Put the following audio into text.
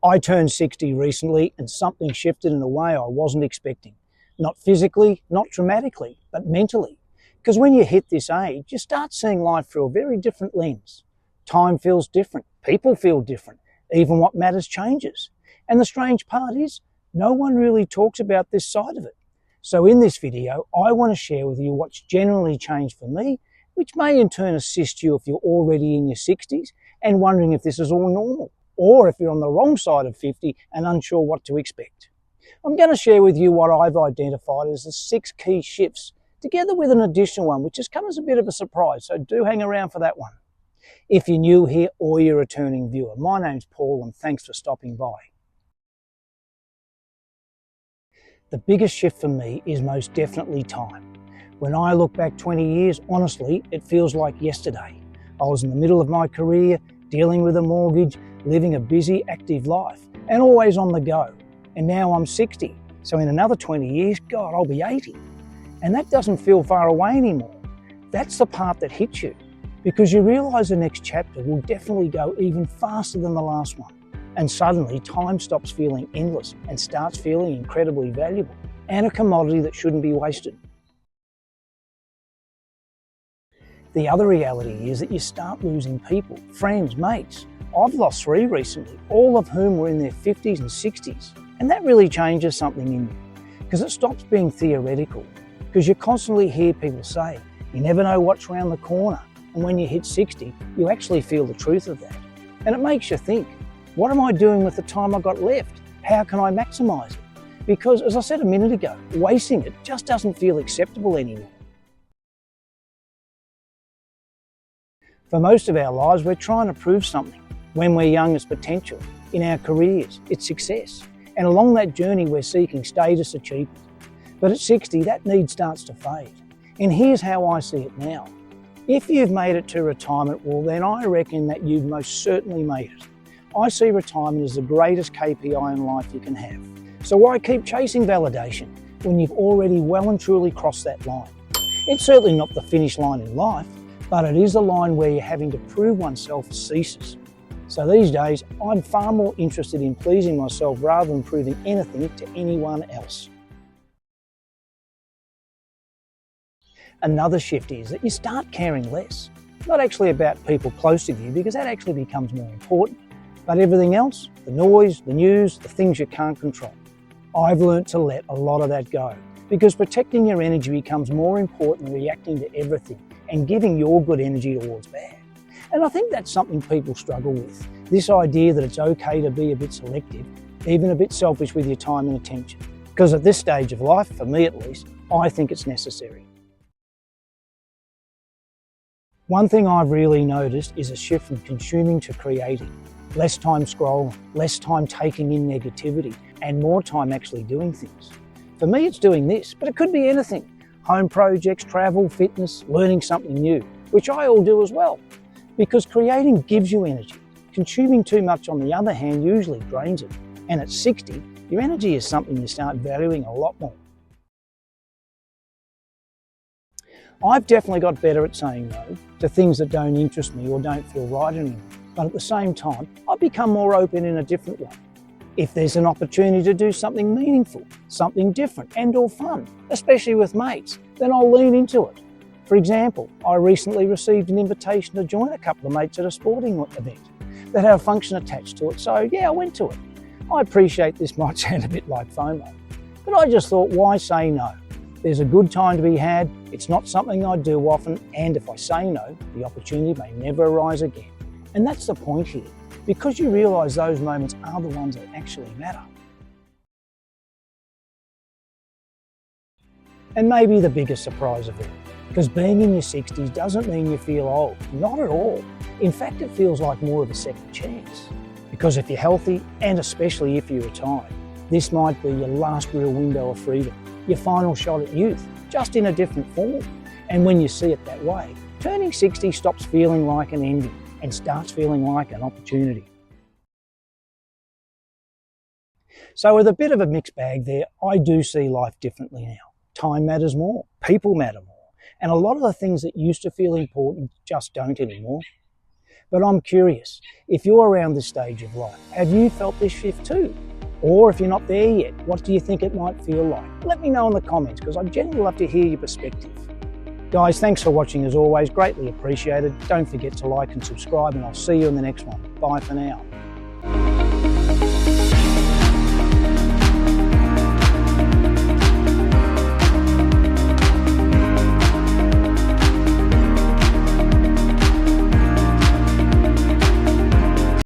I turned 60 recently and something shifted in a way I wasn't expecting. Not physically, not dramatically, but mentally. Because when you hit this age, you start seeing life through a very different lens. Time feels different, people feel different, even what matters changes. And the strange part is, no one really talks about this side of it. So in this video, I want to share with you what's generally changed for me, which may in turn assist you if you're already in your 60s and wondering if this is all normal, or if you're on the wrong side of 50 and unsure what to expect. I'm going to share with you what I've identified as the 6 key shifts, together with an additional one, which has come as a bit of a surprise, so do hang around for that one. If you're new here or you're a returning viewer, my name's Paul and thanks for stopping by. The biggest shift for me is most definitely time. When I look back 20 years, honestly, it feels like yesterday. I was in the middle of my career, dealing with a mortgage, living a busy, active life, and always on the go. And now I'm 60, so in another 20 years, God, I'll be 80. And that doesn't feel far away anymore. That's the part that hits you, because you realise the next chapter will definitely go even faster than the last one. And suddenly time stops feeling endless and starts feeling incredibly valuable, and a commodity that shouldn't be wasted. The other reality is that you start losing people, friends, mates. I've lost 3 recently, all of whom were in their 50s and 60s. And that really changes something in you, because it stops being theoretical, because you constantly hear people say, you never know what's around the corner. And when you hit 60, you actually feel the truth of that. And it makes you think, what am I doing with the time I got left? How can I maximise it? Because as I said a minute ago, wasting it just doesn't feel acceptable anymore. For most of our lives, we're trying to prove something. When we're young, it's potential. In our careers, it's success. And along that journey, we're seeking status achievement. But at 60, that need starts to fade. And here's how I see it now. If you've made it to retirement, well, then I reckon that you've most certainly made it. I see retirement as the greatest KPI in life you can have. So why keep chasing validation when you've already well and truly crossed that line? It's certainly not the finish line in life, but it is a line where you're having to prove oneself ceases. So these days, I'm far more interested in pleasing myself rather than proving anything to anyone else. Another shift is that you start caring less. Not actually about people close to you, because that actually becomes more important, but everything else, the noise, the news, the things you can't control. I've learnt to let a lot of that go, because protecting your energy becomes more important than reacting to everything and giving your good energy towards bad. And I think that's something people struggle with, this idea that it's okay to be a bit selective, even a bit selfish with your time and attention. Because at this stage of life, for me at least, I think it's necessary. One thing I've really noticed is a shift from consuming to creating. Less time scrolling, less time taking in negativity, and more time actually doing things. For me, it's doing this, but it could be anything. Home projects, travel, fitness, learning something new, which I all do as well. Because creating gives you energy. Consuming too much, on the other hand, usually drains it. And at 60, your energy is something you start valuing a lot more. I've definitely got better at saying no to things that don't interest me or don't feel right anymore. But at the same time, I've become more open in a different way. If there's an opportunity to do something meaningful, something different and or fun, especially with mates, then I'll lean into it. For example, I recently received an invitation to join a couple of mates at a sporting event that had a function attached to it, so yeah, I went to it. I appreciate this might sound a bit like FOMO, but I just thought, why say no? There's a good time to be had, it's not something I do often, and if I say no, the opportunity may never arise again. And that's the point here, because you realise those moments are the ones that actually matter. And maybe the biggest surprise of all, because being in your 60s doesn't mean you feel old, not at all. In fact, it feels like more of a second chance. Because if you're healthy, and especially if you retire, this might be your last real window of freedom, your final shot at youth, just in a different form. And when you see it that way, turning 60 stops feeling like an ending and starts feeling like an opportunity. So with a bit of a mixed bag there, I do see life differently now. Time matters more, people matter more, and a lot of the things that used to feel important just don't anymore. But I'm curious, if you're around this stage of life, have you felt this shift too? Or if you're not there yet, what do you think it might feel like? Let me know in the comments, because I'd genuinely love to hear your perspective. Guys, thanks for watching as always, greatly appreciated. Don't forget to like and subscribe, and I'll see you in the next one. Bye for now.